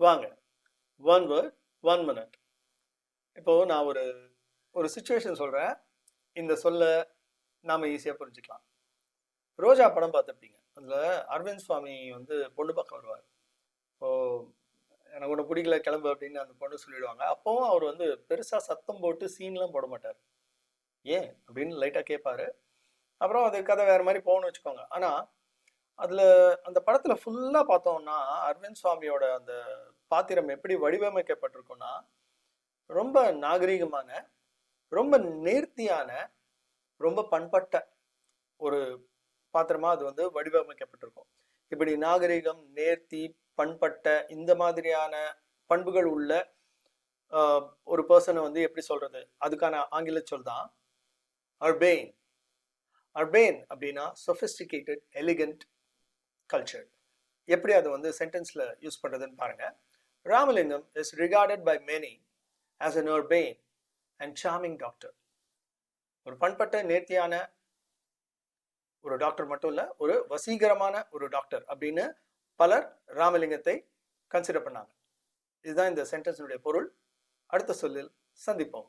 வாங்க. One word, 1 minute. இப்போ நான் ஒரு ஒரு சிச்சுவேஷன் சொல்றேன். இந்த சொல்ல நாம ஈஸியா புரிஞ்சுக்கலாம். ரோஜா படம் பார்த்துருப்பீங்க. அதுல அரவிந்த் சுவாமி வந்து பொண்ணு பார்க்க வருவார். இப்போ எனக்கு ஒன்று பிடிக்கல கிளம்பு அப்படின்னு அந்த பொண்ணு சொல்லிடுவாங்க. அப்பவும் அவர் வந்து பெருசா சத்தம் போட்டு சீன்லாம் போட மாட்டார். ஏன் அப்படின்னு லைட்டா கேட்பாரு. அப்புறம் அது கதை வேற மாதிரி போகணும்னு வச்சுக்கோங்க. ஆனா அதுல அந்த படத்துல ஃபுல்லா பார்த்தோம்னா அரவிந்த் சுவாமியோட அந்த பாத்திரம் எப்படி வடிவமைக்கப்பட்டிருக்கும்னா ரொம்ப நாகரீகமான, ரொம்ப நேர்த்தியான, ரொம்ப பண்பட்ட ஒரு பாத்திரமா அது வந்து வடிவமைக்கப்பட்டிருக்கும். இப்படி நாகரீகம், நேர்த்தி, பண்பட்ட இந்த மாதிரியான பண்புகள் உள்ள ஆஹ், ஒரு பர்சனை வந்து எப்படி சொல்றது, அதுக்கான ஆங்கில சொல் தான் அர்பேன். அர்பேன் அப்படின்னா சொபிஸ்டிகேட்டட், எலிகண்ட், கல்ச்சர். எப்படி அதை வந்து சென்டென்ஸ்ல யூஸ் பண்றதுன்னு பாருங்க. Ramalingam is recorded by many as an urbane and charming doctor. ஒரு பண்பட்ட நேர்த்தியான ஒரு டாக்டர் மட்டும் இல்ல, ஒரு வசீகரமான ஒரு டாக்டர் அப்படின்னு பலர் ராமலிங்கத்தை கன்சிடர் பண்ணாங்க. இதுதான் இந்த சென்டென்ஸினுடைய பொருள். அடுத்த சொல்லில் சந்திப்போம்.